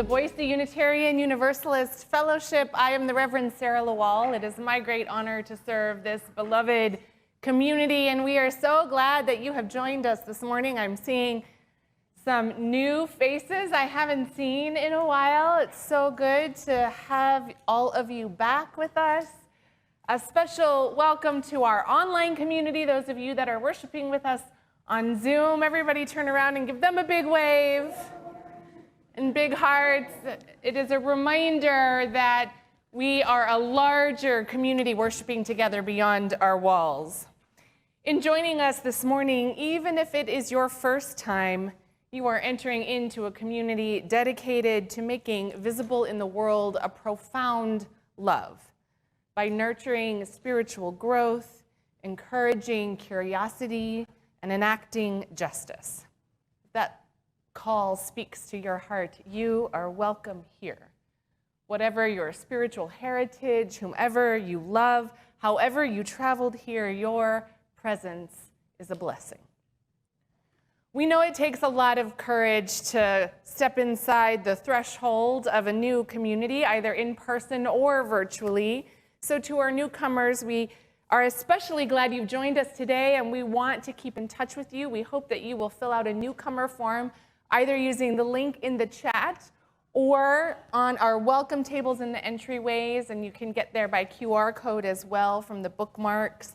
the Boise Unitarian Universalist Fellowship. I am the Reverend Sara LaWall. It is my great honor to serve this beloved community, and we are so glad that you have joined us this morning. I'm seeing some new faces I haven't seen in a while. It's so good to have all of you back with us. A special welcome to our online community, those of you that are worshiping with us on Zoom. Everybody turn around and give them a big wave and big hearts. It is a reminder that we are a larger community worshiping together beyond our walls. In joining us this morning, even if it is your first time, you are entering into a community dedicated to making visible in the world a profound love by nurturing spiritual growth, encouraging curiosity, and enacting justice. That call speaks to your heart. You are welcome here. Whatever your spiritual heritage, whomever you love, however you traveled here, your presence is a blessing. We know it takes a lot of courage to step inside the threshold of a new community, either in person or virtually. So to our newcomers, we are especially glad you've joined us today, and we want to keep in touch with you. We hope that you will fill out a newcomer form, either using the link in the chat or on our welcome tables in the entryways, and you can get there by QR code as well from the bookmarks.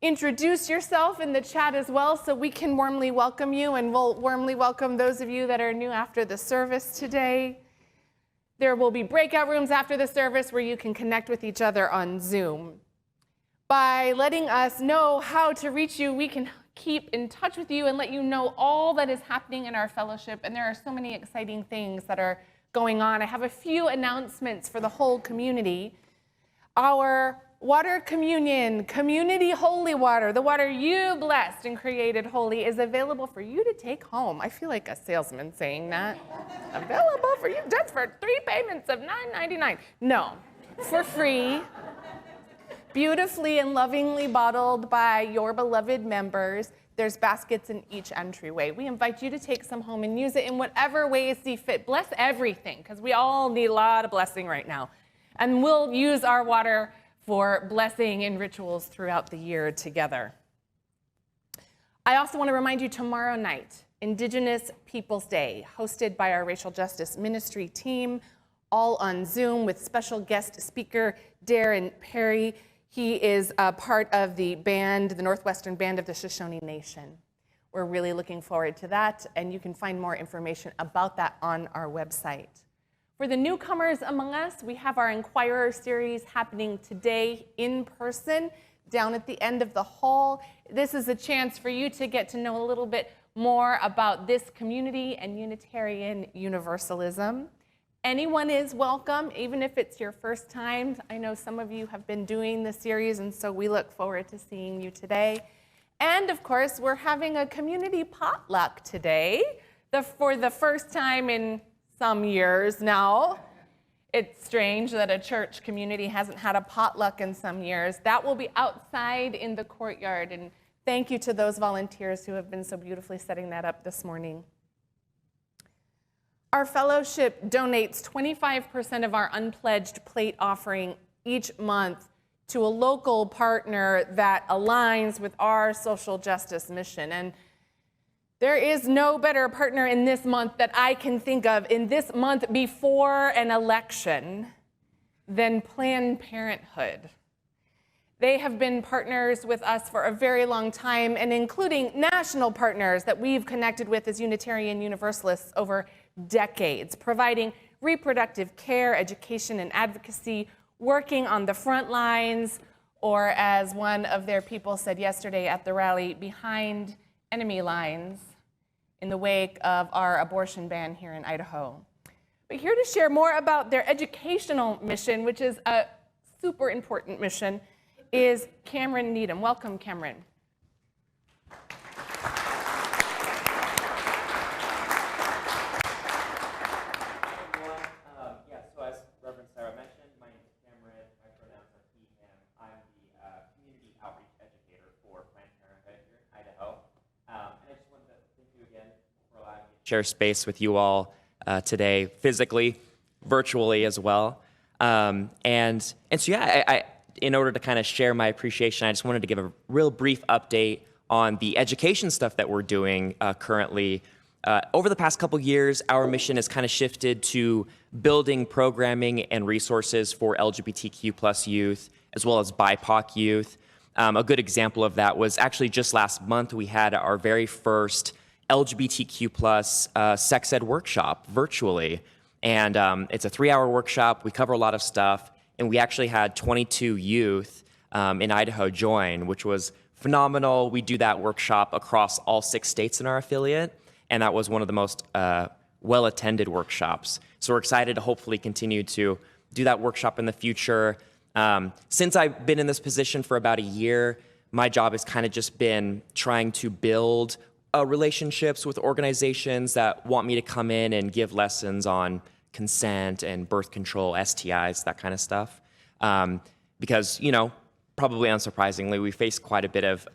Introduce yourself in the chat as well so we can warmly welcome you, and we'll warmly welcome those of you that are new after the service today. There will be breakout rooms after the service where you can connect with each other on Zoom. By letting us know how to reach you, we can keep in touch with you and let you know all that is happening in our fellowship. And there are so many exciting things that are going on. I have a few announcements for the whole community. Our water communion, community holy water, the water you blessed and created holy, is available for you to take home. I feel like a salesman saying that. Available for you just for 3 payments of $9.99. No, for free. Beautifully and lovingly bottled by your beloved members. There's baskets in each entryway. We invite you to take some home and use it in whatever way you see fit. Bless everything, because we all need a lot of blessing right now. And we'll use our water for blessing and rituals throughout the year together. I also want to remind you tomorrow night, Indigenous Peoples Day, hosted by our Racial Justice Ministry team, all on Zoom with special guest speaker Darren Perry. He is a part of the band, the Northwestern Band of the Shoshone Nation. We're really looking forward to that, and you can find more information about that on our website. For the newcomers among us, we have our Inquirer series happening today in person down at the end of the hall. This is a chance for you to get to know a little bit more about this community and Unitarian Universalism. Anyone is welcome, even if it's your first time. I know some of you have been doing the series, and so we look forward to seeing you today. And of course, we're having a community potluck today, for the first time in some years now. It's strange that a church community hasn't had a potluck in some years. That will be outside in the courtyard, and thank you to those volunteers who have been so beautifully setting that up this morning. Our fellowship donates 25% of our unpledged plate offering each month to a local partner that aligns with our social justice mission. And there is no better partner in this month that I can think of in this month before an election than Planned Parenthood. They have been partners with us for a very long time, and including national partners that we've connected with as Unitarian Universalists over decades, providing reproductive care, education, and advocacy, working on the front lines, or as one of their people said yesterday at the rally, behind enemy lines in the wake of our abortion ban here in Idaho. But here to share more about their educational mission, which is a super important mission, is Cameron Needham. Welcome, Cameron. Share space with you all today, physically, virtually as well. And so, yeah, in order to kind of share my appreciation, I just wanted to give a real brief update on the education stuff that we're doing currently. Over the past couple years, our mission has kind of shifted to building programming and resources for LGBTQ plus youth, as well as BIPOC youth. A good example of that was actually just last month, we had our very first LGBTQ plus sex ed workshop virtually. And it's a 3-hour workshop. We cover a lot of stuff. And we actually had 22 youth in Idaho join, which was phenomenal. We do that workshop across all 6 states in our affiliate. And that was one of the most well-attended workshops. So we're excited to hopefully continue to do that workshop in the future. Since I've been in this position for about a year, my job has kind of just been trying to build relationships with organizations that want me to come in and give lessons on consent and birth control, STIs, that kind of stuff. Because, you know, probably unsurprisingly, we face quite a bit of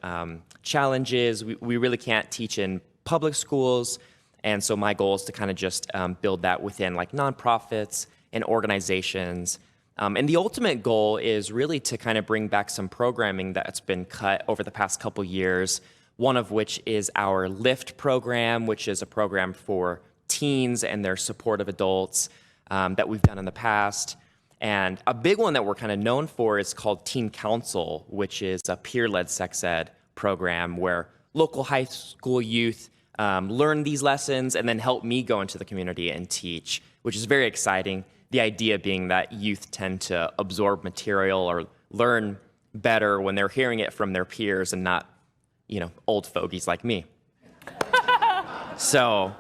challenges. We really can't teach in public schools, and so my goal is to kind of just build that within like nonprofits and organizations. And the ultimate goal is really to kind of bring back some programming that's been cut over the past couple years, one of which is our LIFT program, which is a program for teens and their supportive adults that we've done in the past. And a big one that we're kind of known for is called Teen Council, which is a peer-led sex ed program where local high school youth learn these lessons and then help me go into the community and teach, which is very exciting. The idea being that youth tend to absorb material or learn better when they're hearing it from their peers and not, you know, old fogies like me. So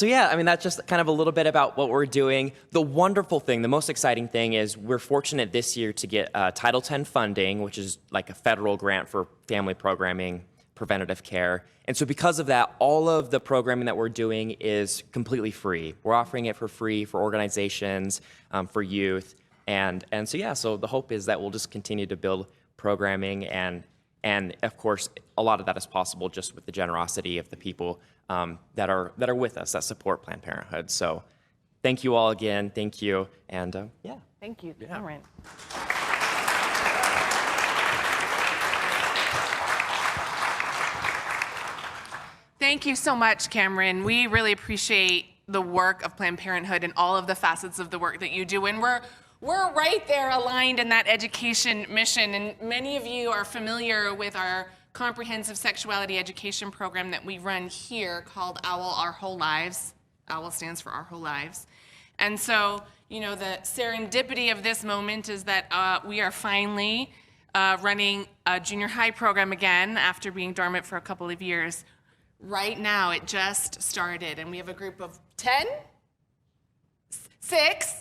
yeah, I mean, that's just kind of a little bit about what we're doing. The wonderful thing, the most exciting thing is we're fortunate this year to get Title X funding, which is like a federal grant for family programming, preventative care. And so because of that, all of the programming that we're doing is completely free. We're offering it for free for organizations, for youth. And so yeah, so the hope is that we'll just continue to build programming, and of course, a lot of that is possible just with the generosity of the people that are with us, that support Planned Parenthood. So thank you all again, thank you, and yeah. Thank you, Cameron. Thank you so much, Cameron. We really appreciate the work of Planned Parenthood and all of the facets of the work that you do. And we're right there aligned in that education mission. And many of you are familiar with our comprehensive sexuality education program that we run here called OWL Our Whole Lives. OWL stands for Our Whole Lives. And so, you know, the serendipity of this moment is that we are finally running a junior high program again after being dormant for a couple of years. Right now, it just started, and we have a group of 10? 6?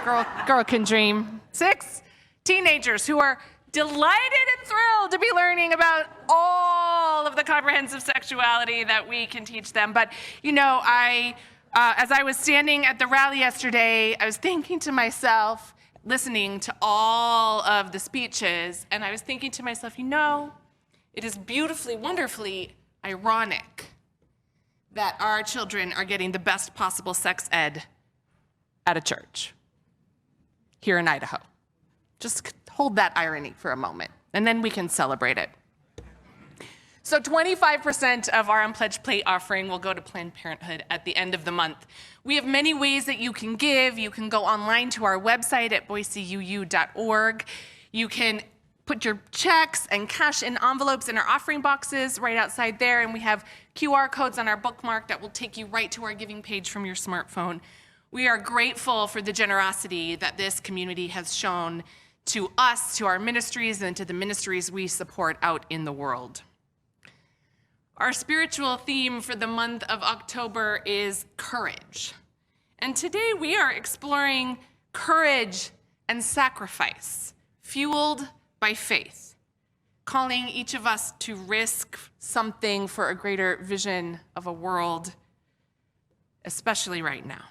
Girl can dream. 6 teenagers who are delighted and thrilled to be learning about all of the comprehensive sexuality that we can teach them. But, you know, as I was standing at the rally yesterday, I was thinking to myself, listening to all of the speeches, and I was thinking to myself, you know, it is beautifully, wonderfully ironic that our children are getting the best possible sex ed at a church here in Idaho. Just hold that irony for a moment, and then we can celebrate it. So 25% of our unpledged plate offering will go to Planned Parenthood at the end of the month. We have many ways that you can give. You can go online to our website at boiseuu.org. You can put your checks and cash in envelopes in our offering boxes right outside there, and we have QR codes on our bookmark that will take you right to our giving page from your smartphone. We are grateful for the generosity that this community has shown to us, to our ministries, and to the ministries we support out in the world. Our spiritual theme for the month of October is courage. And today we are exploring courage and sacrifice, fueled by faith, calling each of us to risk something for a greater vision of a world, especially right now.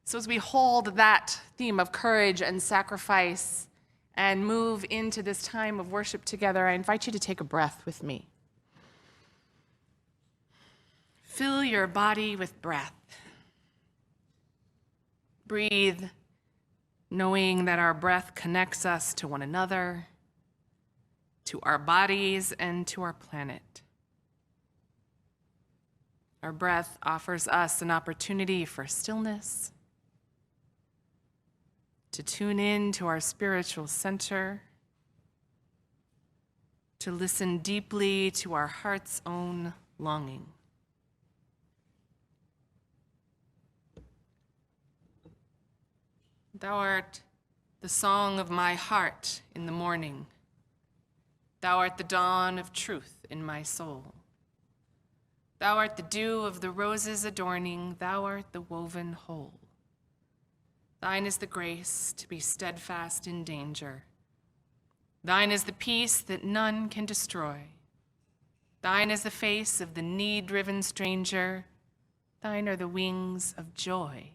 So as we hold that theme of courage and sacrifice and move into this time of worship together, I invite you to take a breath with me. Fill your body with breath. Breathe, knowing that our breath connects us to one another, to our bodies, and to our planet. Our breath offers us an opportunity for stillness, to tune in to our spiritual center, to listen deeply to our heart's own longing. Thou art the song of my heart in the morning. Thou art the dawn of truth in my soul. Thou art the dew of the roses adorning. Thou art the woven whole. Thine is the grace to be steadfast in danger. Thine is the peace that none can destroy. Thine is the face of the need-driven stranger. Thine are the wings of joy.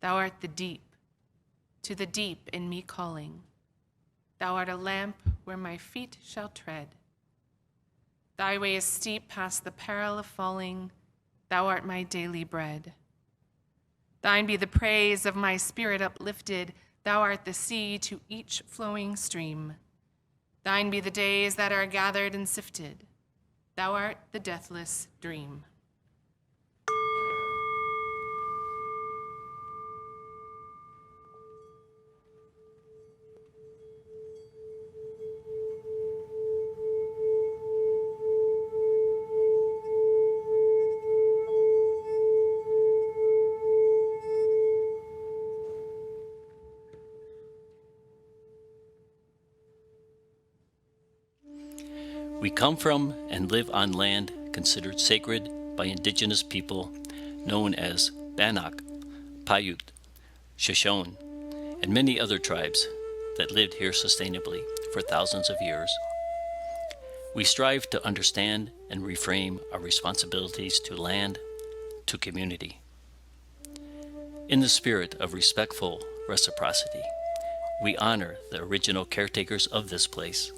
Thou art the deep, to the deep in me calling. Thou art a lamp where my feet shall tread. Thy way is steep past the peril of falling. Thou art my daily bread. Thine be the praise of my spirit uplifted. Thou art the sea to each flowing stream. Thine be the days that are gathered and sifted. Thou art the deathless dream. We come from and live on land considered sacred by indigenous people known as Bannock, Paiute, Shoshone, and many other tribes that lived here sustainably for thousands of years. We strive to understand and reframe our responsibilities to land, to community. In the spirit of respectful reciprocity, we honor the original caretakers of this place.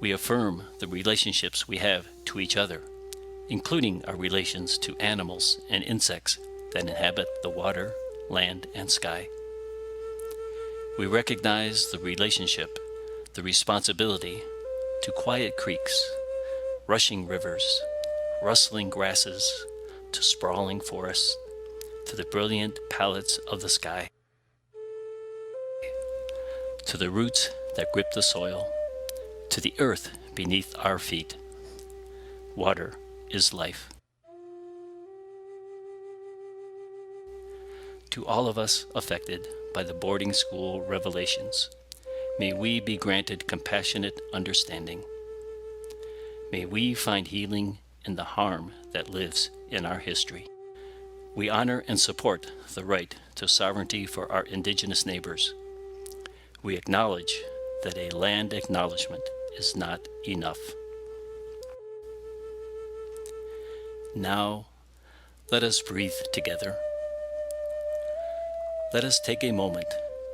We affirm the relationships we have to each other, including our relations to animals and insects that inhabit the water, land, and sky. We recognize the relationship, the responsibility to quiet creeks, rushing rivers, rustling grasses, to sprawling forests, to the brilliant palettes of the sky, to the roots that grip the soil, to the earth beneath our feet. Water is life. To all of us affected by the boarding school revelations, may we be granted compassionate understanding. May we find healing in the harm that lives in our history. We honor and support the right to sovereignty for our indigenous neighbors. We acknowledge that a land acknowledgement is not enough. Now, let us breathe together. Let us take a moment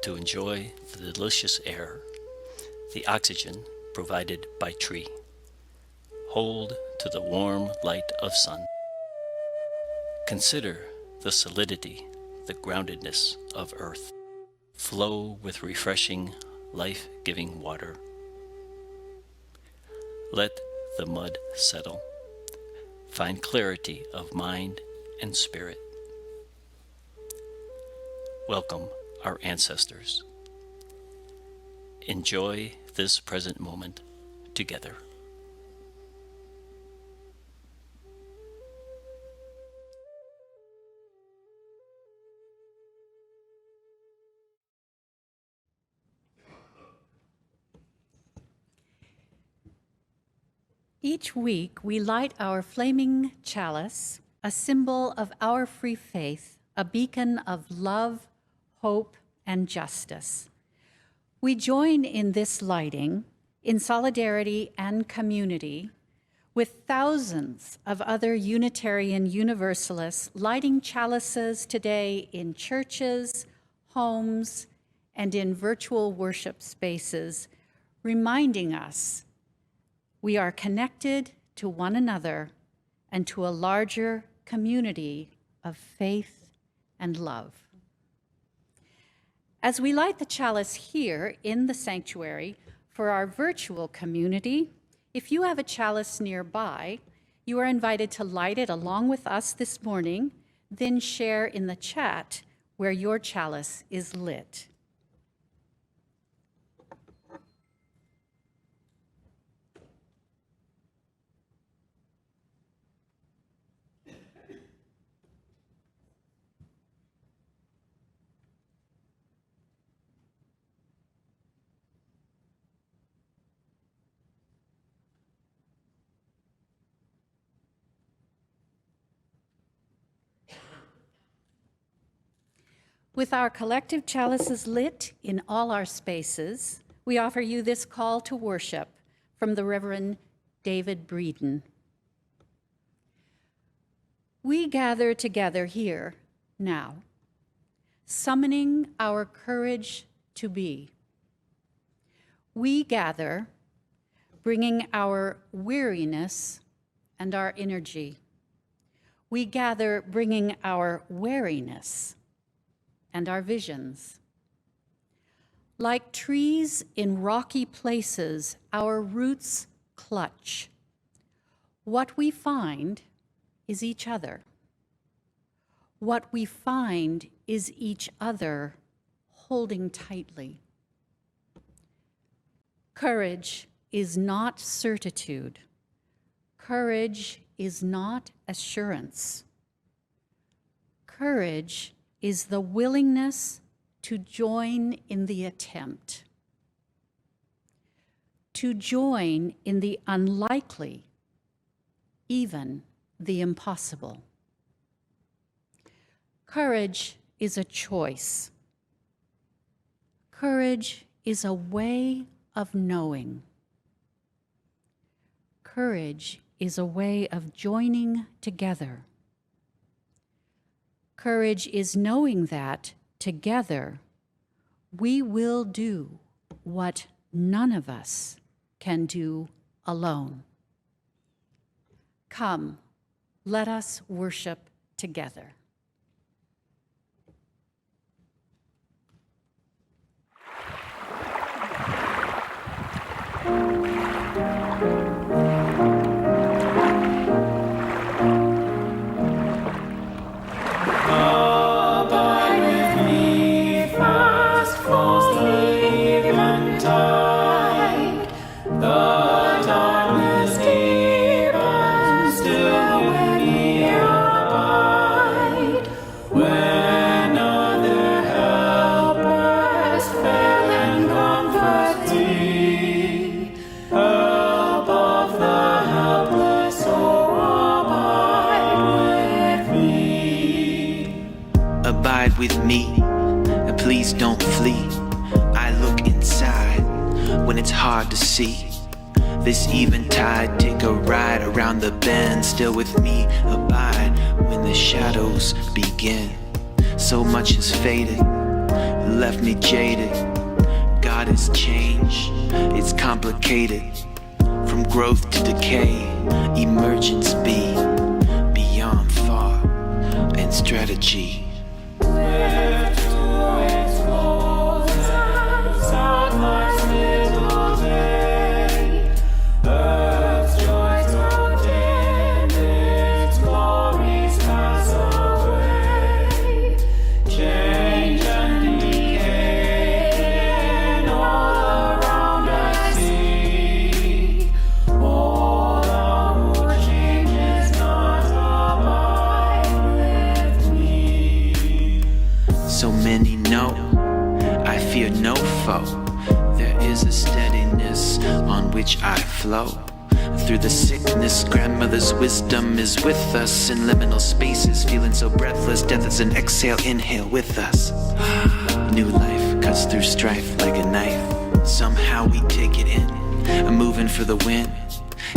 to enjoy the delicious air, the oxygen provided by tree. Hold to the warm light of sun. Consider the solidity, the groundedness of earth. Flow with refreshing, life-giving water. Let the mud settle. Find clarity of mind and spirit. Welcome our ancestors. Enjoy this present moment together. Each week, we light our flaming chalice, a symbol of our free faith, a beacon of love, hope, and justice. We join in this lighting in solidarity and community with thousands of other Unitarian Universalists lighting chalices today in churches, homes, and in virtual worship spaces, reminding us we are connected to one another and to a larger community of faith and love. As we light the chalice here in the sanctuary for our virtual community, if you have a chalice nearby, you are invited to light it along with us this morning, then share in the chat where your chalice is lit. With our collective chalices lit in all our spaces, we offer you this call to worship from the Reverend David Breeden. We gather together here now, summoning our courage to be. We gather, bringing our weariness and our energy. We gather, bringing our wariness and our visions. Like trees in rocky places, our roots clutch. What we find is each other. What we find is each other holding tightly. Courage is not certitude. Courage is not assurance. Courage is the willingness to join in the attempt, to join in the unlikely, even the impossible. Courage is a choice. Courage is a way of knowing. Courage is a way of joining together. Courage is knowing that together we will do what none of us can do alone. Come, let us worship together. With me, and please don't flee. I look inside when it's hard to see. This eventide, take a ride around the bend. Still with me, abide when the shadows begin. So much has faded, left me jaded. God has changed, it's complicated. From growth to decay, emergence be beyond thought and strategy. There is a steadiness on which I flow. Through the sickness, grandmother's wisdom is with us. In liminal spaces, feeling so breathless. Death is an exhale, inhale with us. New life cuts through strife like a knife. Somehow we take it in, moving for the win.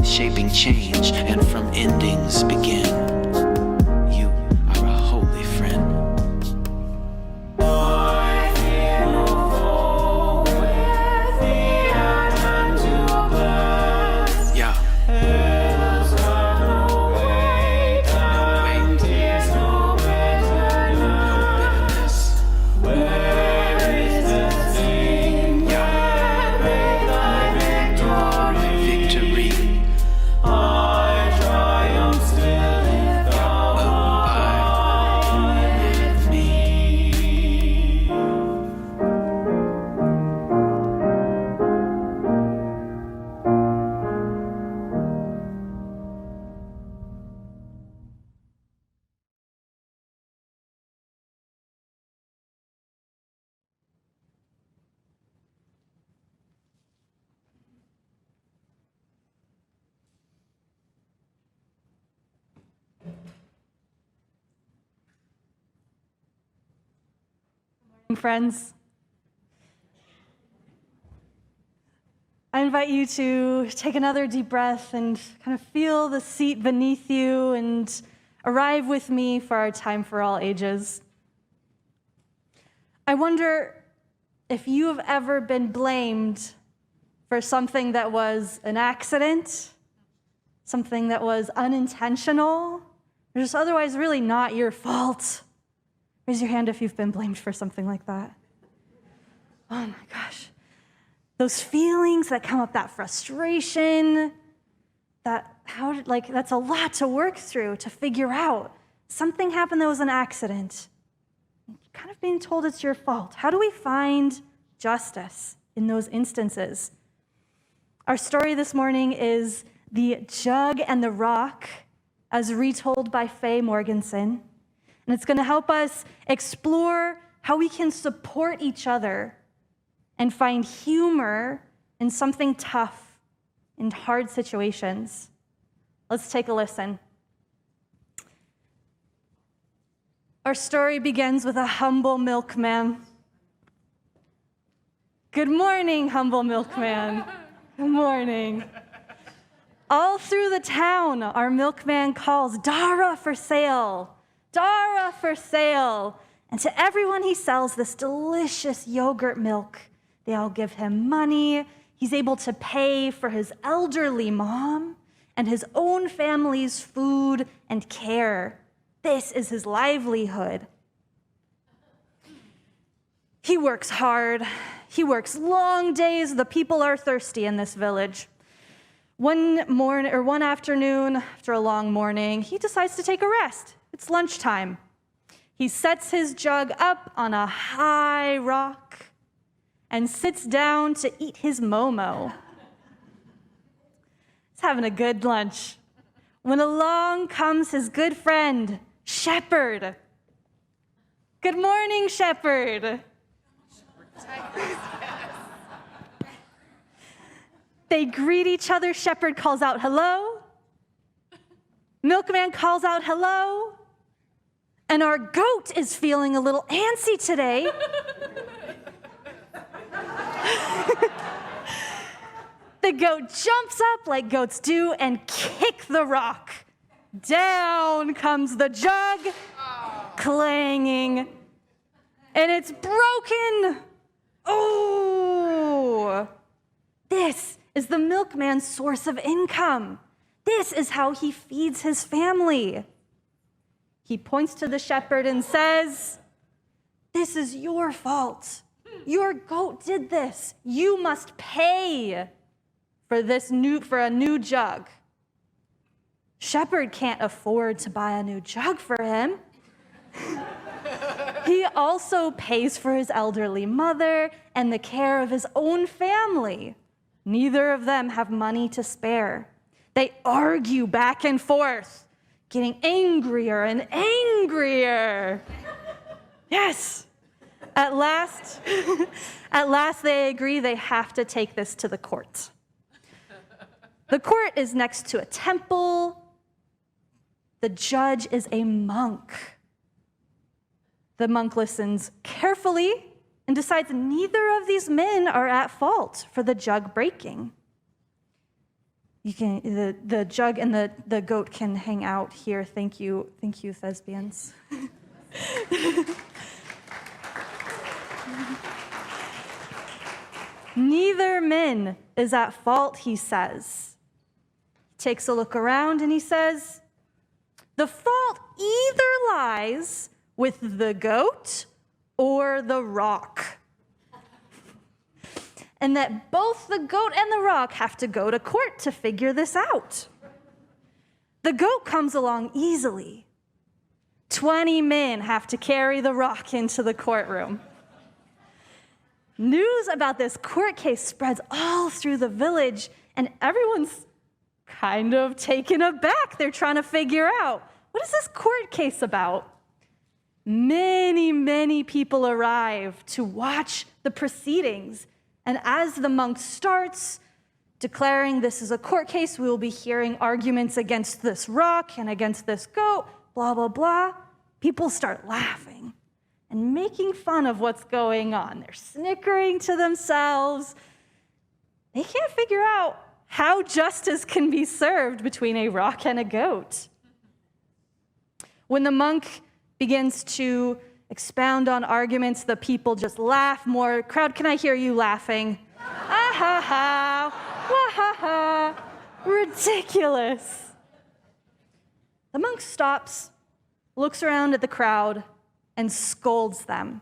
Shaping change, and from endings begin. You are a holy friend. Friends. I invite you to take another deep breath and kind of feel the seat beneath you and arrive with me for our time for all ages. I wonder if you have ever been blamed for something that was an accident, something that was unintentional, or just otherwise really not your fault. Raise your hand if you've been blamed for something like that. Oh my gosh. Those feelings that come up, that frustration, that's a lot to work through, to figure out. Something happened that was an accident. Kind of being told it's your fault. How do we find justice in those instances? Our story this morning is The Jug and the Rock, as retold by Faye Morganson. And it's going to help us explore how we can support each other and find humor in something tough in hard situations. Let's take a listen. Our story begins with a humble milkman. Good morning, humble milkman. Good morning. All through the town, our milkman calls, "Dara for sale, Dara for sale." And to everyone he sells this delicious yogurt milk. They all give him money. He's able to pay for his elderly mom and his own family's food and care. This is his livelihood. He works hard. He works long days. The people are thirsty in this village. One afternoon, after a long morning, he decides to take a rest. It's lunchtime. He sets his jug up on a high rock and sits down to eat his momo. He's having a good lunch when along comes his good friend, Shepherd. Good morning, Shepherd. They greet each other. Shepherd calls out, "Hello." Milkman calls out, "Hello." And our goat is feeling a little antsy today. The goat jumps up like goats do and kick the rock. Down comes the jug, clanging, and it's broken. Oh! This is the milkman's source of income. This is how he feeds his family. He points to the shepherd and says, "This is your fault. Your goat did this. You must pay for a new jug." Shepherd can't afford to buy a new jug for him. He also pays for his elderly mother and the care of his own family. Neither of them have money to spare. They argue back and forth, getting angrier and angrier. Yes. At last they agree they have to take this to the court. The court is next to a temple. The judge is a monk. The monk listens carefully and decides neither of these men are at fault for the jug breaking. The jug and the goat can hang out here. Thank you, thespians. Neither man is at fault, he says. He takes a look around and he says, the fault either lies with the goat or the rock. And that both the goat and the rock have to go to court to figure this out. The goat comes along easily. 20 men have to carry the rock into the courtroom. News about this court case spreads all through the village, and everyone's kind of taken aback. They're trying to figure out, what is this court case about? Many people arrive to watch the proceedings. And as the monk starts declaring this is a court case, we will be hearing arguments against this rock and against this goat, blah, blah, blah, people start laughing and making fun of what's going on. They're snickering to themselves. They can't figure out how justice can be served between a rock and a goat. When the monk begins to expound on arguments, the people just laugh more. Crowd, can I hear you laughing? Ah ha ha, wah ha ha, ridiculous. The monk stops, looks around at the crowd, and scolds them.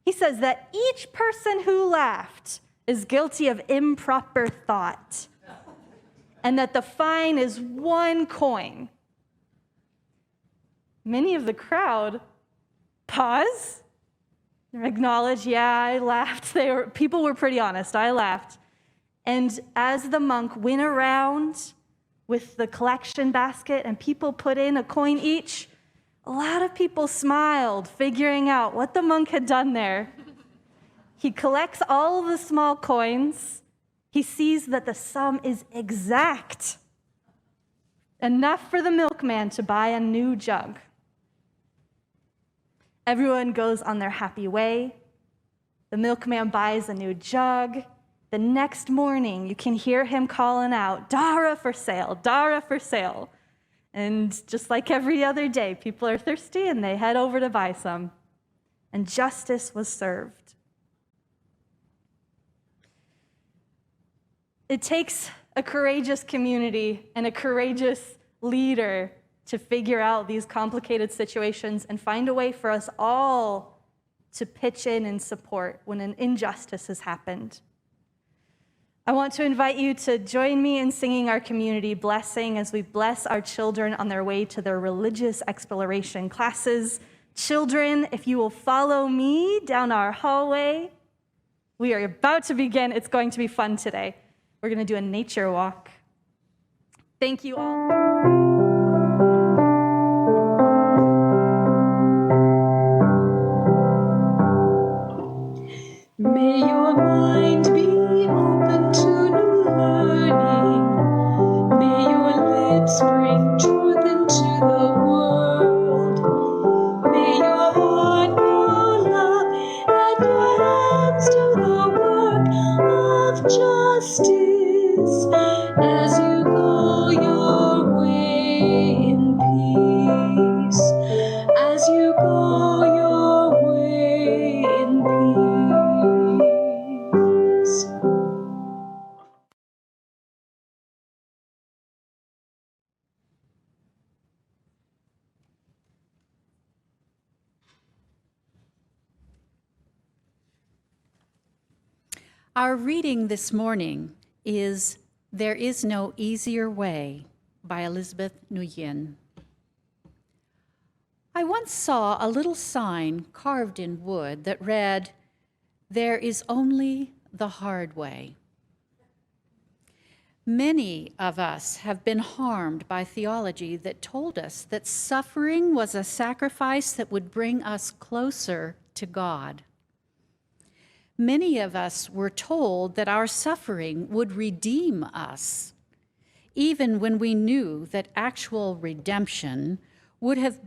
He says that each person who laughed is guilty of improper thought, and that the fine is 1 coin. Many of the crowd pause, acknowledge, yeah, I laughed. People were pretty honest, I laughed. And as the monk went around with the collection basket and people put in a coin each, a lot of people smiled, figuring out what the monk had done there. He collects all of the small coins. He sees that the sum is exact, enough for the milkman to buy a new jug. Everyone goes on their happy way. The milkman buys a new jug. The next morning, you can hear him calling out, "Dara for sale, Dara for sale." And just like every other day, people are thirsty and they head over to buy some. And justice was served. It takes a courageous community and a courageous leader to figure out these complicated situations and find a way for us all to pitch in and support when an injustice has happened. I want to invite you to join me in singing our community blessing as we bless our children on their way to their religious exploration classes. Children, if you will follow me down our hallway, we are about to begin. It's going to be fun today. We're going to do a nature walk. Thank you all. May your mind be open to new learning. May your lips bring truth into the world. May your heart know love and your hands do the work of justice as you go your way in peace. As you go your way in peace. Our reading this morning is There Is No Easier Way by Elizabeth Nguyen. I once saw a little sign carved in wood that read, "There is only the hard way." Many of us have been harmed by theology that told us that suffering was a sacrifice that would bring us closer to God. Many of us were told that our suffering would redeem us, even when we knew that actual redemption would have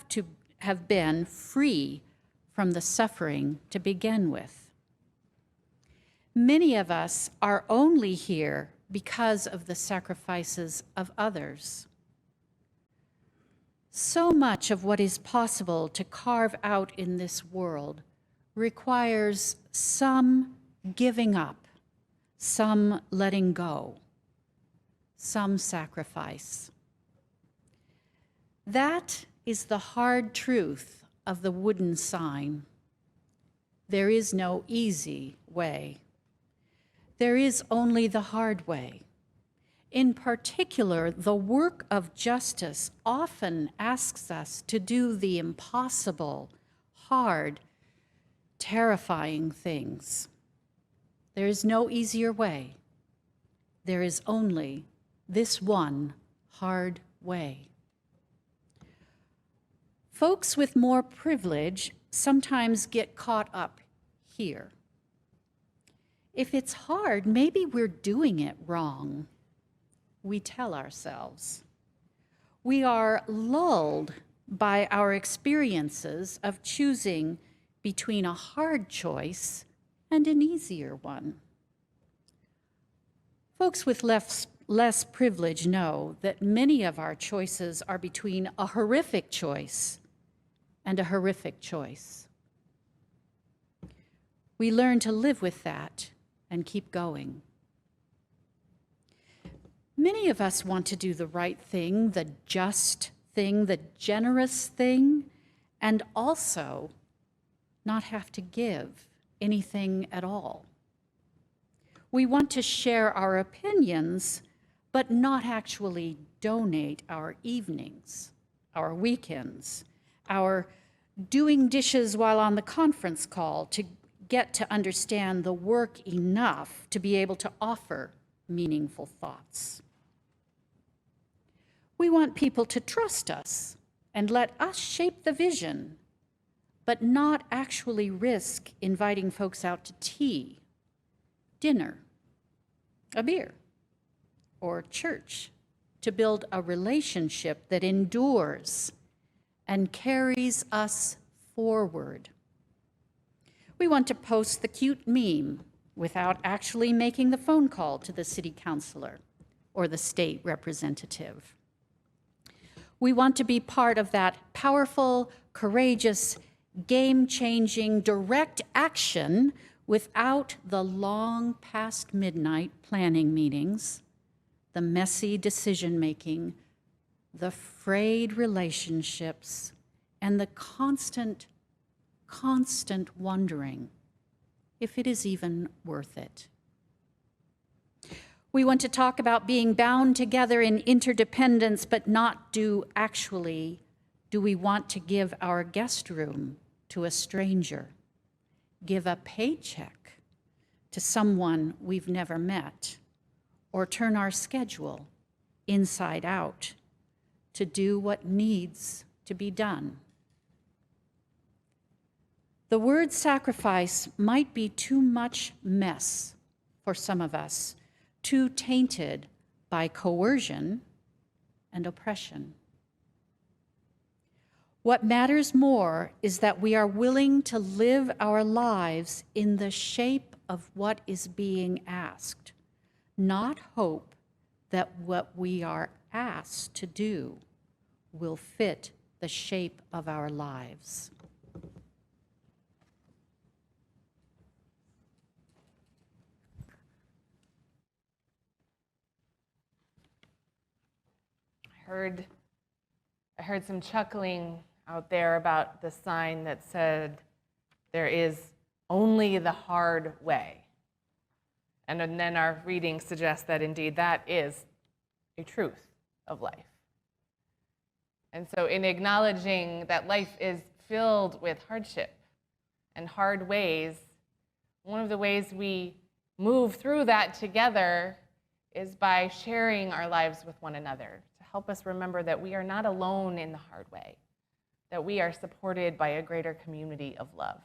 to have been free from the suffering to begin with. Many of us are only here because of the sacrifices of others. So much of what is possible to carve out in this world requires some giving up, some letting go, some sacrifice. That is the hard truth of the wooden sign. There is no easy way. There is only the hard way. In particular, the work of justice often asks us to do the impossible, hard, terrifying things. There is no easier way. There is only this one hard way. Folks with more privilege sometimes get caught up here. If it's hard, maybe we're doing it wrong, we tell ourselves. We are lulled by our experiences of choosing between a hard choice and an easier one. Folks with less privilege know that many of our choices are between a horrific choice and a horrific choice. We learn to live with that and keep going. Many of us want to do the right thing, the just thing, the generous thing, and also not have to give anything at all. We want to share our opinions, but not actually donate our evenings, our weekends, our doing dishes while on the conference call to get to understand the work enough to be able to offer meaningful thoughts. We want people to trust us and let us shape the vision, but not actually risk inviting folks out to tea, dinner, a beer, or church to build a relationship that endures and carries us forward. We want to post the cute meme without actually making the phone call to the city councilor or the state representative. We want to be part of that powerful, courageous, game-changing, direct action without the long past midnight planning meetings, the messy decision-making, the frayed relationships, and the constant wondering if it is even worth it. We want to talk about being bound together in interdependence, but not do we want to give our guest room to a stranger, give a paycheck to someone we've never met, or turn our schedule inside out to do what needs to be done. The word sacrifice might be too much mess for some of us, too tainted by coercion and oppression. What matters more is that we are willing to live our lives in the shape of what is being asked, not hope that what we are asked to do will fit the shape of our lives. I heard some chuckling out there about the sign that said, "There is only the hard way." And then our reading suggests that indeed that is a truth of life. And so in acknowledging that life is filled with hardship and hard ways, one of the ways we move through that together is by sharing our lives with one another, to help us remember that we are not alone in the hard way, that we are supported by a greater community of love.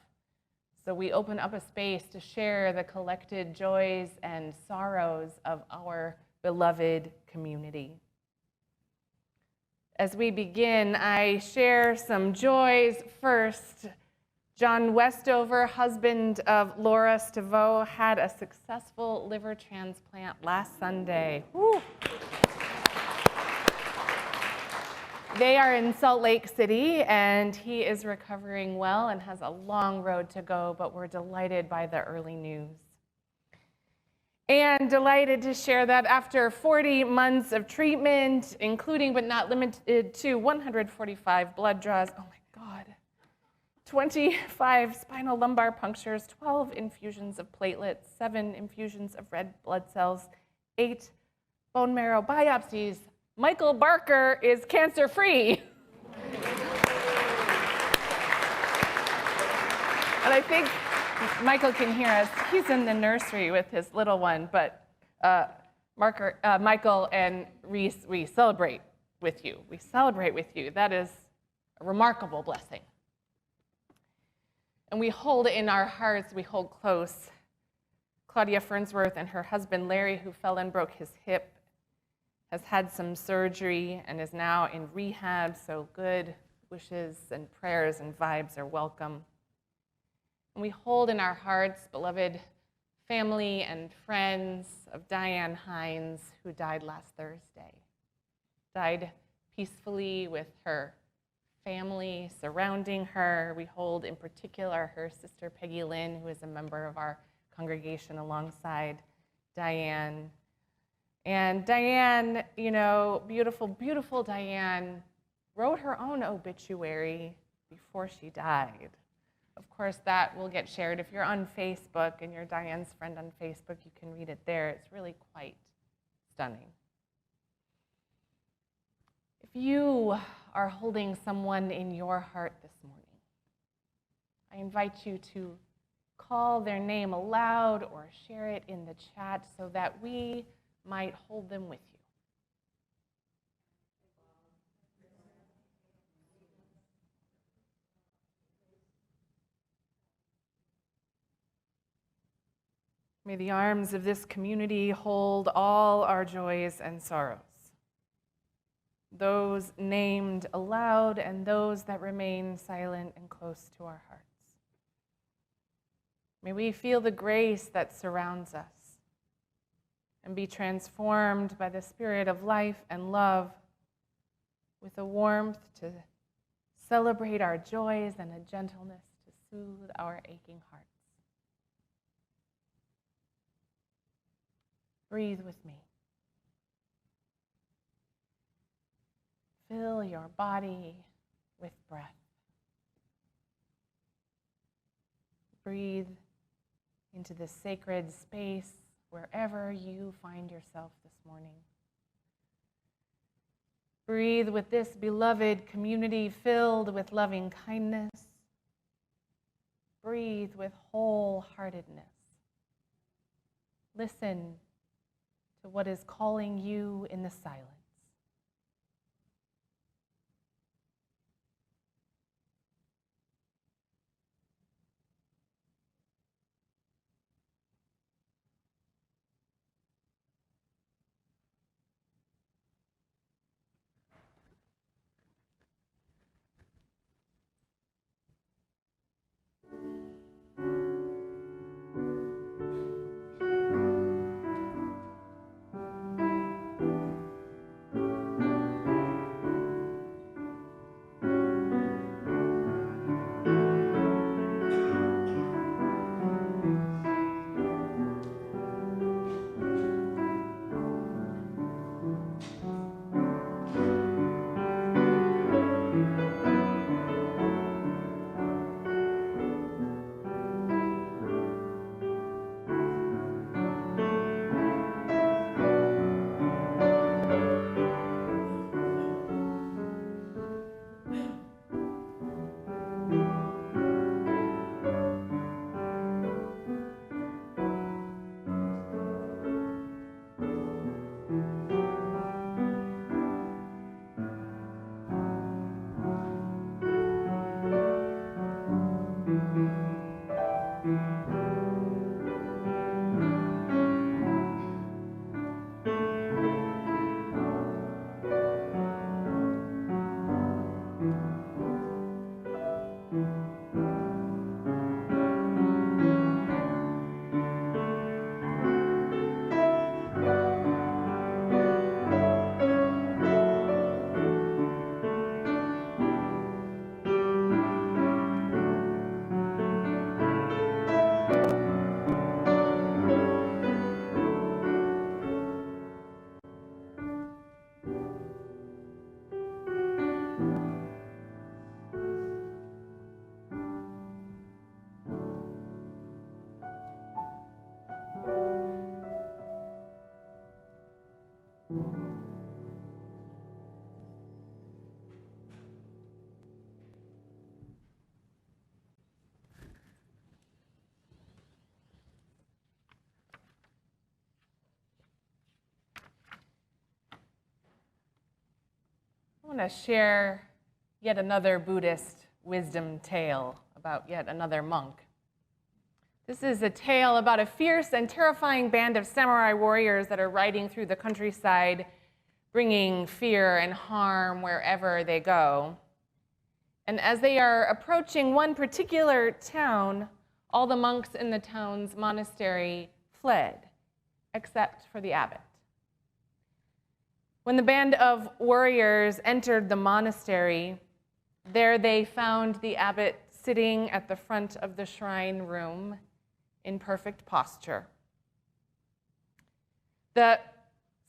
So we open up a space to share the collected joys and sorrows of our beloved community. As we begin, I share some joys. First, John Westover, husband of Laura Steveau, had a successful liver transplant last Sunday. Woo. They are in Salt Lake City, and he is recovering well and has a long road to go, but we're delighted by the early news. And delighted to share that after 40 months of treatment, including but not limited to 145 blood draws, oh my God, 25 spinal lumbar punctures, 12 infusions of platelets, 7 infusions of red blood cells, 8 bone marrow biopsies, Michael Barker is cancer-free. And I think Michael can hear us. He's in the nursery with his little one, but Michael and Reese, we celebrate with you. We celebrate with you. That is a remarkable blessing. And we hold in our hearts, we hold close Claudia Fernsworth and her husband Larry, who fell and broke his hip, has had some surgery and is now in rehab, so good wishes and prayers and vibes are welcome. And we hold in our hearts, beloved family and friends of Diane Hines, who died last Thursday. Died peacefully with her family surrounding her. We hold in particular her sister Peggy Lynn, who is a member of our congregation alongside Diane. And Diane, beautiful, beautiful Diane, wrote her own obituary before she died. Of course, that will get shared. If you're on Facebook and you're Diane's friend on Facebook, you can read it there. It's really quite stunning. If you are holding someone in your heart this morning, I invite you to call their name aloud or share it in the chat so that we might hold them with you. May the arms of this community hold all our joys and sorrows, those named aloud and those that remain silent and close to our hearts. May we feel the grace that surrounds us and be transformed by the spirit of life and love with a warmth to celebrate our joys and a gentleness to soothe our aching hearts. Breathe with me. Fill your body with breath. Breathe into the sacred space wherever you find yourself this morning. Breathe with this beloved community filled with loving kindness. Breathe with wholeheartedness. Listen to what is calling you in the silence. I want to share yet another Buddhist wisdom tale about yet another monk. This is a tale about a fierce and terrifying band of samurai warriors that are riding through the countryside, bringing fear and harm wherever they go. And as they are approaching one particular town, all the monks in the town's monastery fled, except for the abbot. When the band of warriors entered the monastery, there they found the abbot sitting at the front of the shrine room in perfect posture. The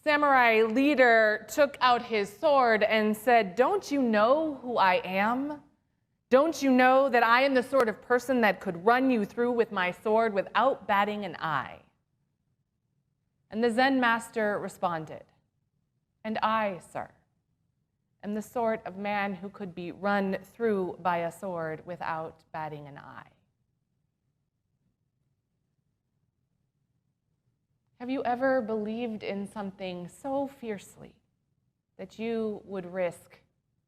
samurai leader took out his sword and said, "Don't you know who I am? Don't you know that I am the sort of person that could run you through with my sword without batting an eye?" And the Zen master responded, "And I, sir, am the sort of man who could be run through by a sword without batting an eye." Have you ever believed in something so fiercely that you would risk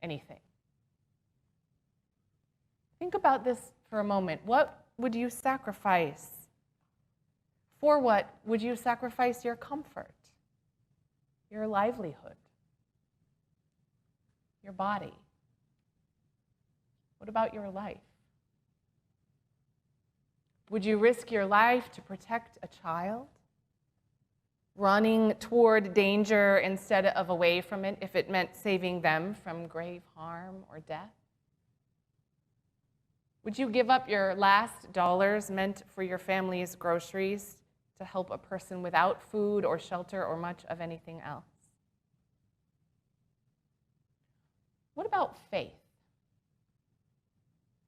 anything? Think about this for a moment. What would you sacrifice? For what would you sacrifice your comfort, your livelihood, your body? What about your life? Would you risk your life to protect a child, running toward danger instead of away from it if it meant saving them from grave harm or death? Would you give up your last dollars meant for your family's groceries to help a person without food or shelter or much of anything else? What about faith?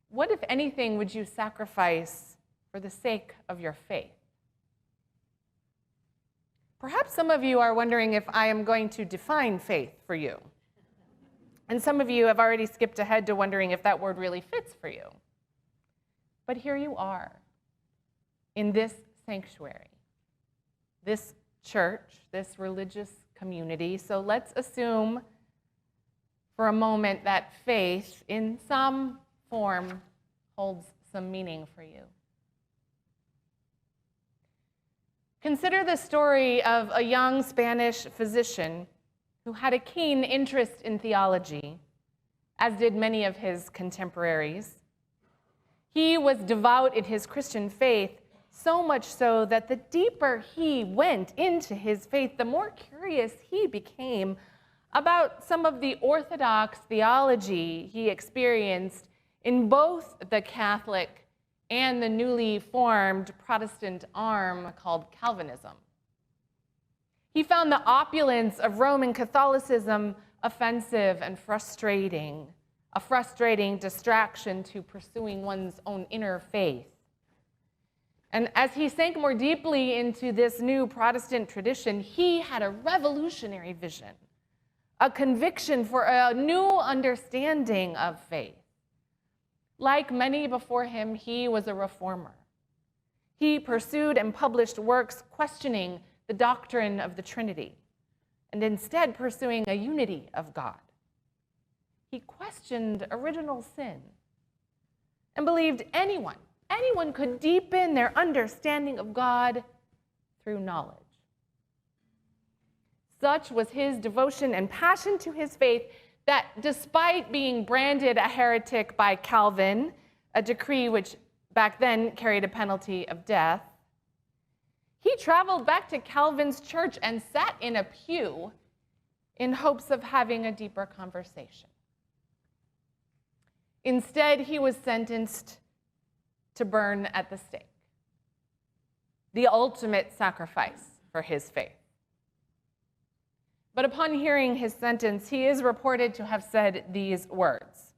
What, if anything, would you sacrifice for the sake of your faith? Perhaps some of you are wondering if I am going to define faith for you. And some of you have already skipped ahead to wondering if that word really fits for you. But here you are, in this sanctuary, this church, this religious community. So let's assume for a moment that faith, in some form, holds some meaning for you. Consider the story of a young Spanish physician who had a keen interest in theology, as did many of his contemporaries. He was devout in his Christian faith, so much so that the deeper he went into his faith, the more curious he became about some of the orthodox theology he experienced in both the Catholic and the newly formed Protestant arm called Calvinism. He found the opulence of Roman Catholicism offensive and frustrating, a frustrating distraction to pursuing one's own inner faith. And as he sank more deeply into this new Protestant tradition, he had a revolutionary vision, a conviction for a new understanding of faith. Like many before him, he was a reformer. He pursued and published works questioning the doctrine of the Trinity, and instead pursuing a unity of God. He questioned original sin and believed anyone could deepen their understanding of God through knowledge. Such was his devotion and passion to his faith that despite being branded a heretic by Calvin, a decree which back then carried a penalty of death, he traveled back to Calvin's church and sat in a pew in hopes of having a deeper conversation. Instead, he was sentenced to burn at the stake, the ultimate sacrifice for his faith. But upon hearing his sentence, he is reported to have said these words: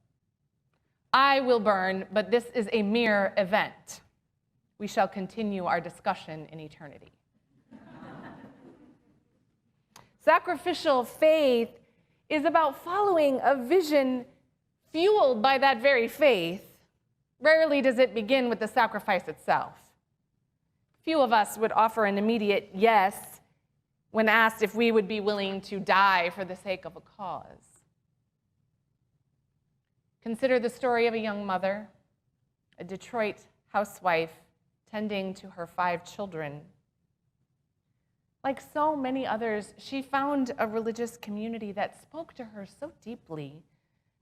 "I will burn, but this is a mere event. We shall continue our discussion in eternity." Sacrificial faith is about following a vision fueled by that very faith. Rarely does it begin with the sacrifice itself. Few of us would offer an immediate yes when asked if we would be willing to die for the sake of a cause. Consider the story of a young mother, a Detroit housewife tending to her 5 children. Like so many others, she found a religious community that spoke to her so deeply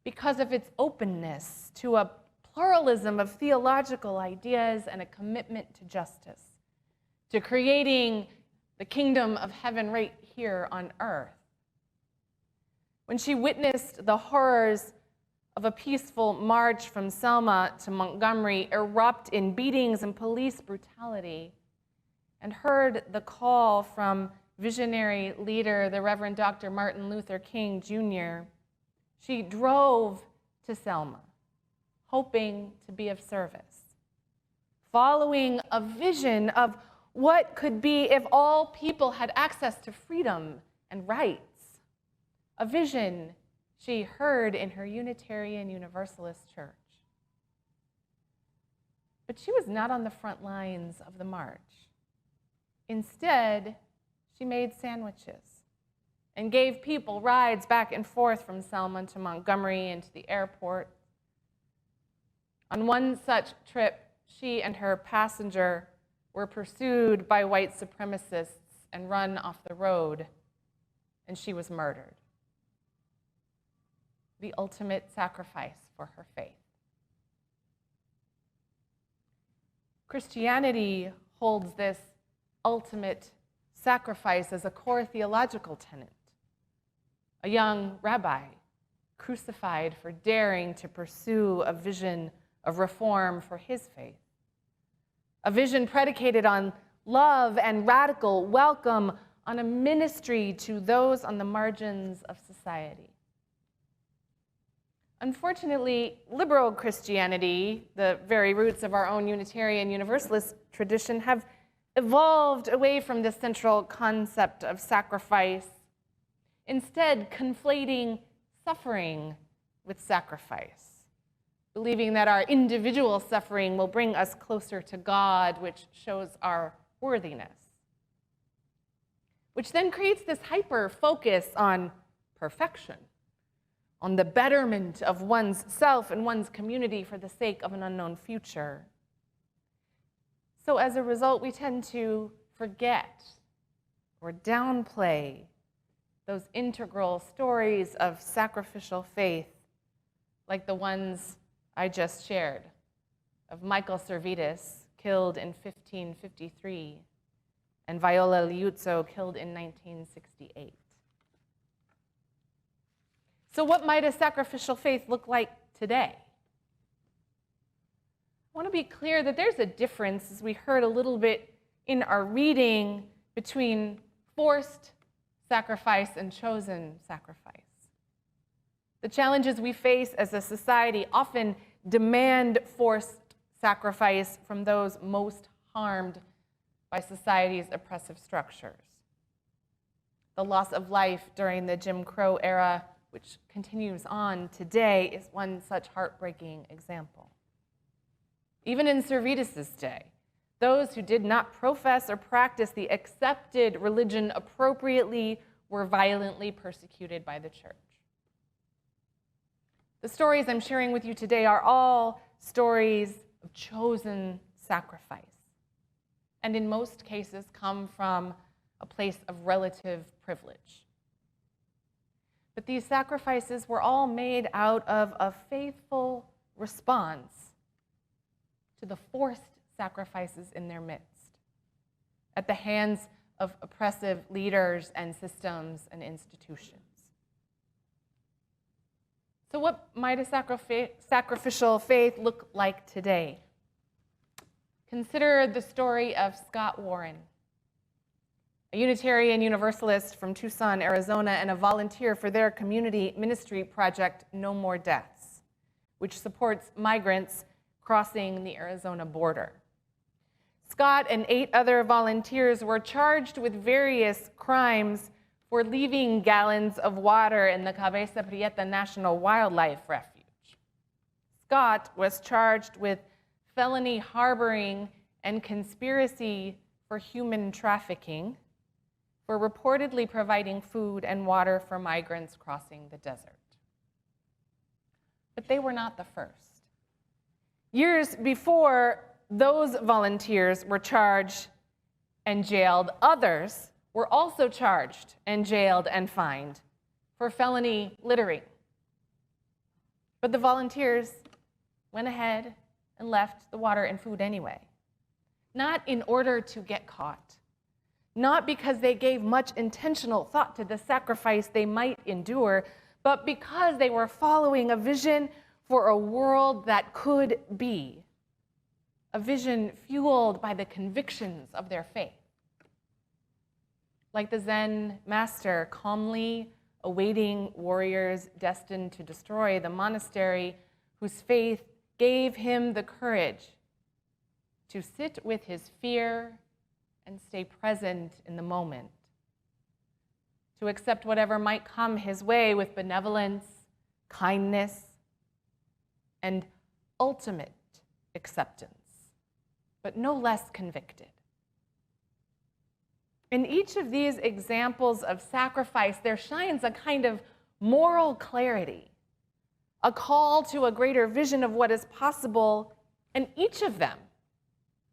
because of its openness to a pluralism of theological ideas and a commitment to justice, to creating the kingdom of heaven right here on earth. When she witnessed the horrors of a peaceful march from Selma to Montgomery erupt in beatings and police brutality, and heard the call from visionary leader, the Reverend Dr. Martin Luther King Jr., she drove to Selma, hoping to be of service, following a vision of what could be if all people had access to freedom and rights, a vision she heard in her Unitarian Universalist church. But she was not on the front lines of the march. Instead, she made sandwiches and gave people rides back and forth from Selma to Montgomery and to the airport. On one such trip, she and her passenger were pursued by white supremacists and run off the road, and she was murdered. The ultimate sacrifice for her faith. Christianity holds this ultimate sacrifice as a core theological tenet. A young rabbi crucified for daring to pursue a vision of reform for his faith. A vision predicated on love and radical welcome, on a ministry to those on the margins of society. Unfortunately, liberal Christianity, the very roots of our own Unitarian Universalist tradition, have evolved away from this central concept of sacrifice, instead conflating suffering with sacrifice, believing that our individual suffering will bring us closer to God, which shows our worthiness, which then creates this hyper-focus on perfection, on the betterment of one's self and one's community for the sake of an unknown future. So as a result, we tend to forget or downplay those integral stories of sacrificial faith, like the ones I just shared, of Michael Servetus, killed in 1553, and Viola Liuzzo, killed in 1968. So what might a sacrificial faith look like today? I want to be clear that there's a difference, as we heard a little bit in our reading, between forced sacrifice and chosen sacrifice. The challenges we face as a society often demand forced sacrifice from those most harmed by society's oppressive structures. The loss of life during the Jim Crow era, which continues on today, is one such heartbreaking example. Even in Servetus's day, those who did not profess or practice the accepted religion appropriately were violently persecuted by the church. The stories I'm sharing with you today are all stories of chosen sacrifice, and in most cases come from a place of relative privilege. But these sacrifices were all made out of a faithful response to the forced sacrifices in their midst, at the hands of oppressive leaders and systems and institutions. So what might a sacrificial faith look like today? Consider the story of Scott Warren, a Unitarian Universalist from Tucson, Arizona, and a volunteer for their community ministry project, No More Deaths, which supports migrants crossing the Arizona border. Scott and 8 other volunteers were charged with various crimes for leaving gallons of water in the Cabeza Prieta National Wildlife Refuge. Scott was charged with felony harboring and conspiracy for human trafficking, for reportedly providing food and water for migrants crossing the desert. But they were not the first. Years before those volunteers were charged and jailed, others were also charged and jailed and fined for felony littering. But the volunteers went ahead and left the water and food anyway, not in order to get caught, not because they gave much intentional thought to the sacrifice they might endure, but because they were following a vision for a world that could be, a vision fueled by the convictions of their faith. Like the Zen master calmly awaiting warriors destined to destroy the monastery, whose faith gave him the courage to sit with his fear and stay present in the moment, to accept whatever might come his way with benevolence, kindness, and ultimate acceptance, but no less convicted. In each of these examples of sacrifice, there shines a kind of moral clarity, a call to a greater vision of what is possible, and each of them,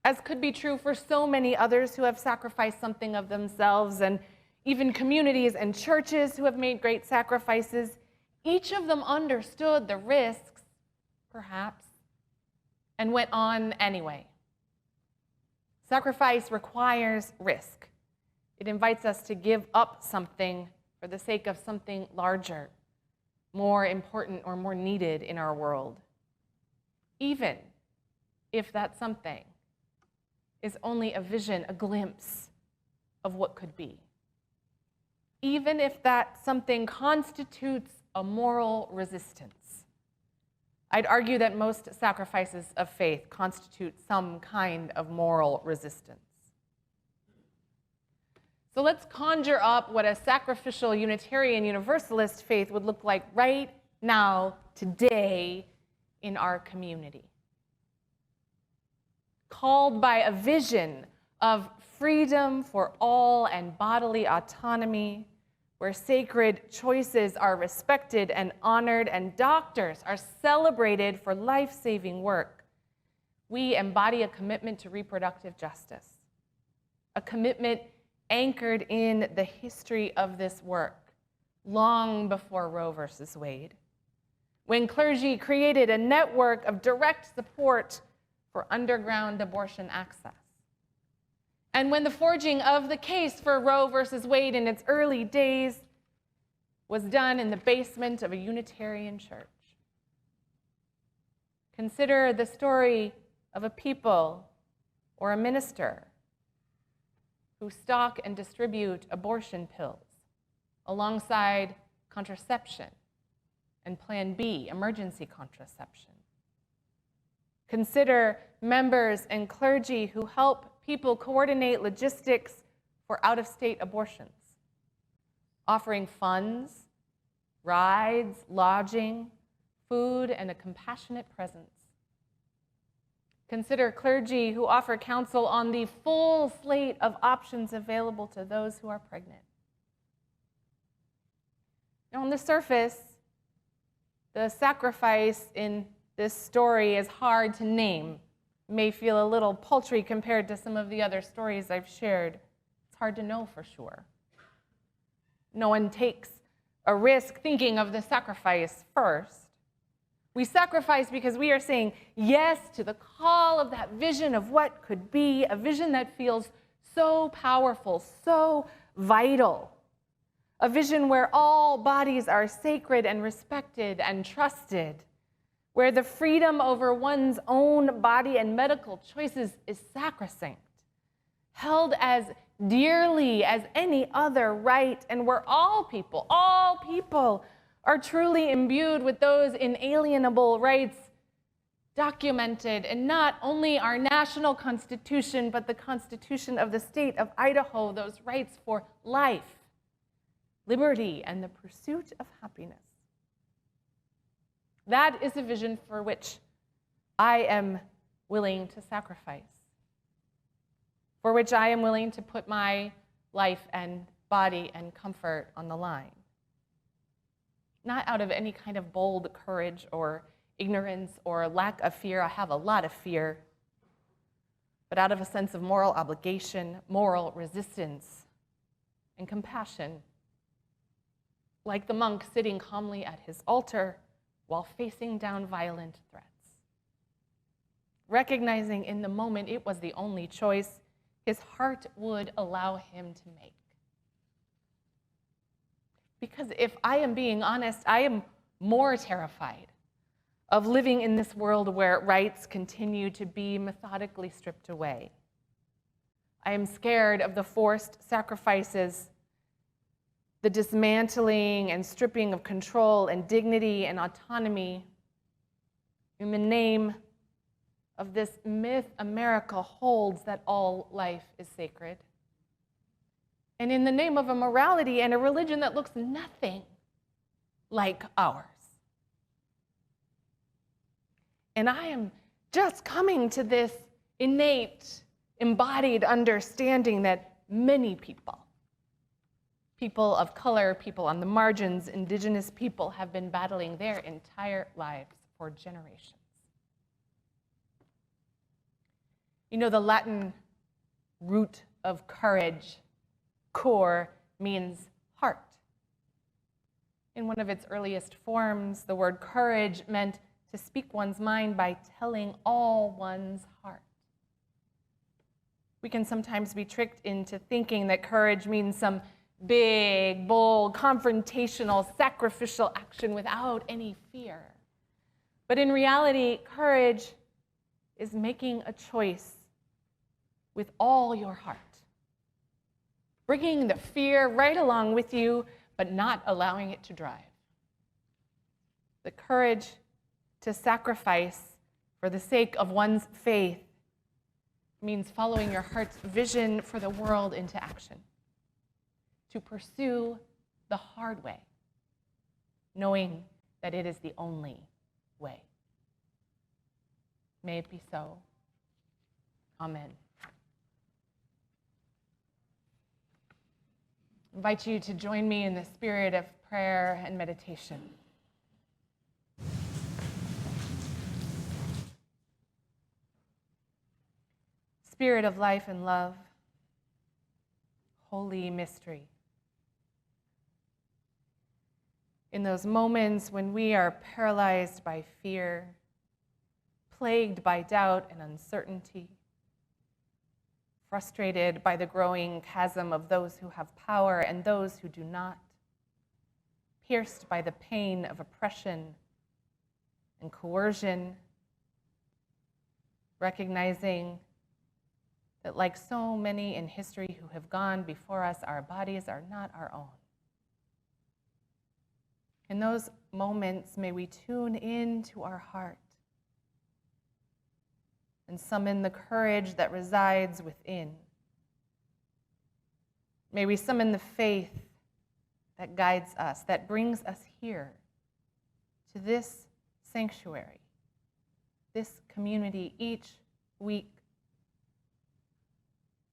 as could be true for so many others who have sacrificed something of themselves, and even communities and churches who have made great sacrifices, each of them understood the risks, perhaps, and went on anyway. Sacrifice requires risk. It invites us to give up something for the sake of something larger, more important or more needed in our world, even if that something is only a vision, a glimpse of what could be. Even if that something constitutes a moral resistance. I'd argue that most sacrifices of faith constitute some kind of moral resistance. So let's conjure up what a sacrificial Unitarian Universalist faith would look like right now, today, in our community. Called by a vision of freedom for all and bodily autonomy, where sacred choices are respected and honored and doctors are celebrated for life-saving work, we embody a commitment to reproductive justice, a commitment anchored in the history of this work, long before Roe versus Wade, when clergy created a network of direct support for underground abortion access. And when the forging of the case for Roe versus Wade in its early days was done in the basement of a Unitarian church. Consider the story of a people or a minister who stock and distribute abortion pills alongside contraception and Plan B, emergency contraception. Consider members and clergy who help people coordinate logistics for out-of-state abortions, offering funds, rides, lodging, food, and a compassionate presence. Consider clergy who offer counsel on the full slate of options available to those who are pregnant. Now, on the surface, the sacrifice in this story is hard to name. It may feel a little paltry compared to some of the other stories I've shared. It's hard to know for sure. No one takes a risk thinking of the sacrifice first. We sacrifice because we are saying yes to the call of that vision of what could be, a vision that feels so powerful, so vital, a vision where all bodies are sacred and respected and trusted, where the freedom over one's own body and medical choices is sacrosanct, held as dearly as any other right, and where all people are truly imbued with those inalienable rights documented in not only our national constitution, but the Constitution of the state of Idaho, those rights for life, liberty, and the pursuit of happiness. That is a vision for which I am willing to sacrifice, for which I am willing to put my life and body and comfort on the line. Not out of any kind of bold courage or ignorance or lack of fear. I have a lot of fear, but out of a sense of moral obligation, moral resistance, and compassion. Like the monk sitting calmly at his altar, while facing down violent threats. Recognizing in the moment it was the only choice his heart would allow him to make. Because if I am being honest, I am more terrified of living in this world where rights continue to be methodically stripped away. I am scared of the forced sacrifices, the dismantling and stripping of control and dignity and autonomy in the name of this myth America holds that all life is sacred. And in the name of a morality and a religion that looks nothing like ours. And I am just coming to this innate, embodied understanding that many people of color, people on the margins, indigenous people, have been battling their entire lives for generations. You know, the Latin root of courage, cor, means heart. In one of its earliest forms, the word courage meant to speak one's mind by telling all one's heart. We can sometimes be tricked into thinking that courage means some big, bold, confrontational, sacrificial action without any fear. But in reality, courage is making a choice with all your heart, bringing the fear right along with you, but not allowing it to drive. The courage to sacrifice for the sake of one's faith means following your heart's vision for the world into action, to pursue the hard way, knowing that it is the only way. May it be so. Amen. I invite you to join me in the spirit of prayer and meditation. Spirit of life and love, holy mystery. In those moments when we are paralyzed by fear, plagued by doubt and uncertainty, frustrated by the growing chasm of those who have power and those who do not, pierced by the pain of oppression and coercion, recognizing that like so many in history who have gone before us, our bodies are not our own. In those moments, may we tune in to our heart and summon the courage that resides within. May we summon the faith that guides us, that brings us here to this sanctuary, this community each week,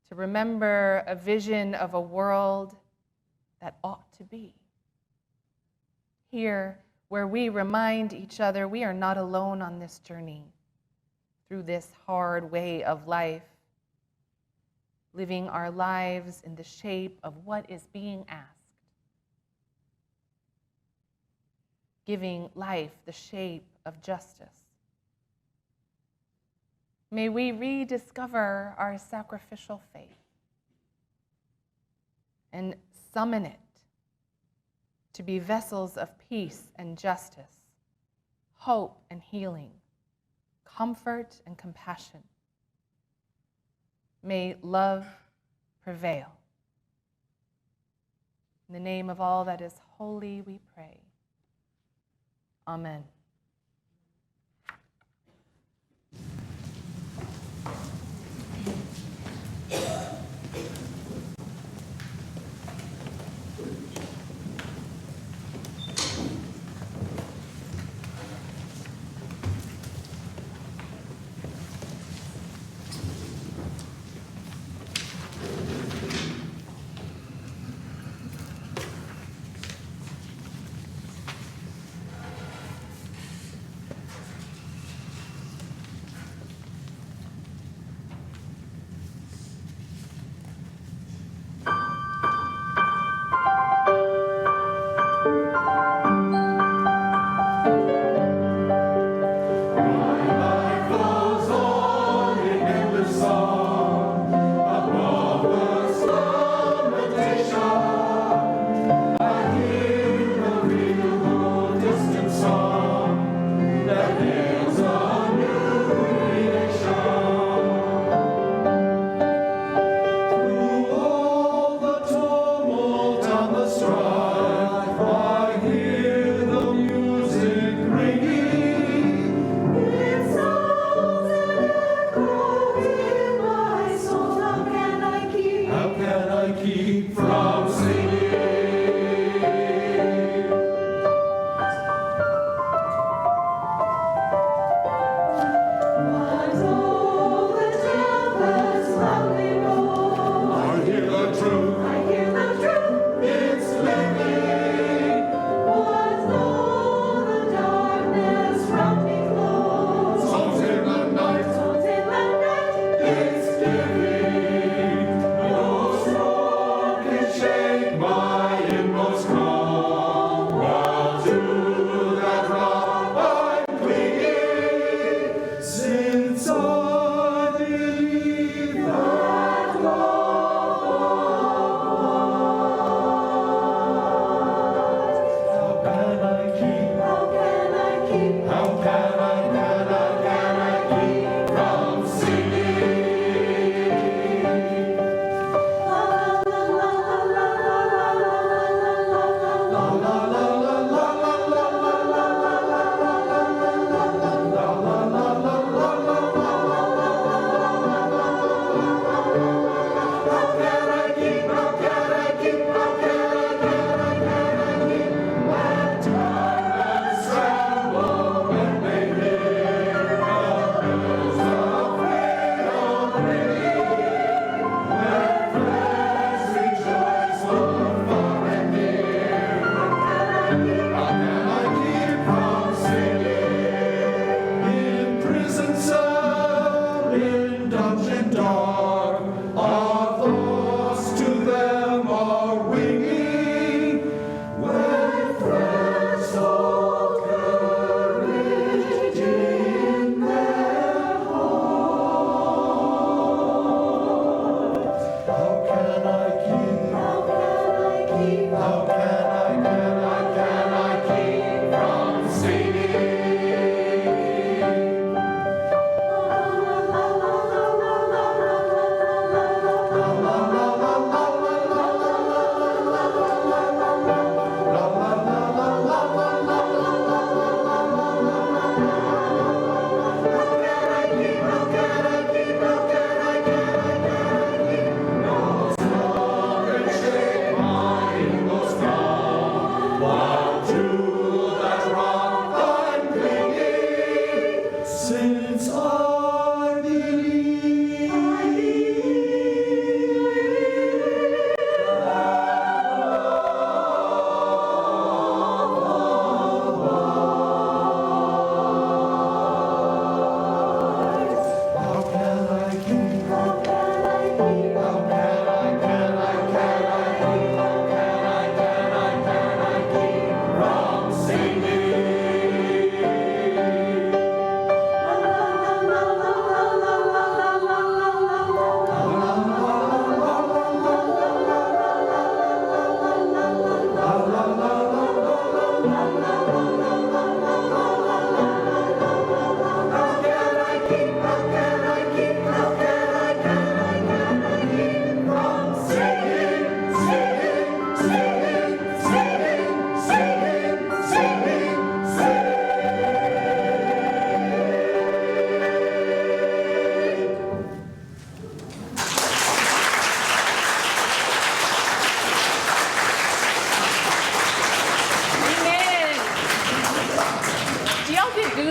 to remember a vision of a world that ought to be. Here, where we remind each other we are not alone on this journey through this hard way of life, living our lives in the shape of what is being asked, giving life the shape of justice. May we rediscover our sacrificial faith and summon it to be vessels of peace and justice, hope and healing, comfort and compassion. May love prevail. In the name of all that is holy, we pray. Amen. can I keep from singing?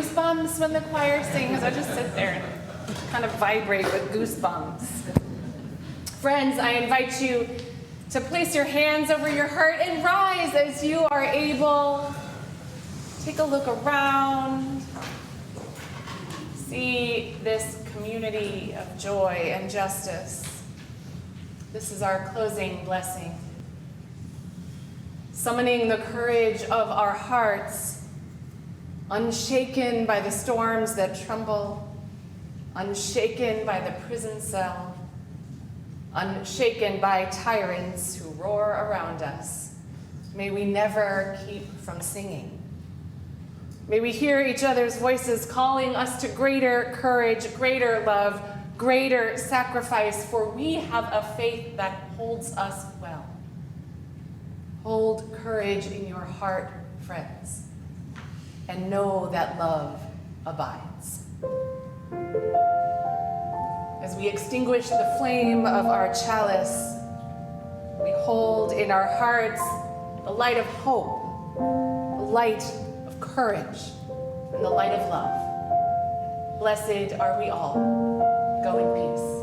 goosebumps when the choir sings. I just sit there and kind of vibrate with goosebumps. Friends, I invite you to place your hands over your heart and rise as you are able. Take a look around. See this community of joy and justice. This is our closing blessing. Summoning the courage of our hearts, unshaken by the storms that tremble, unshaken by the prison cell, unshaken by tyrants who roar around us. May we never keep from singing. May we hear each other's voices calling us to greater courage, greater love, greater sacrifice, for we have a faith that holds us well. Hold courage in your heart, friends, and know that love abides. As we extinguish the flame of our chalice, we hold in our hearts the light of hope, the light of courage, and the light of love. Blessed are we all. Go in peace.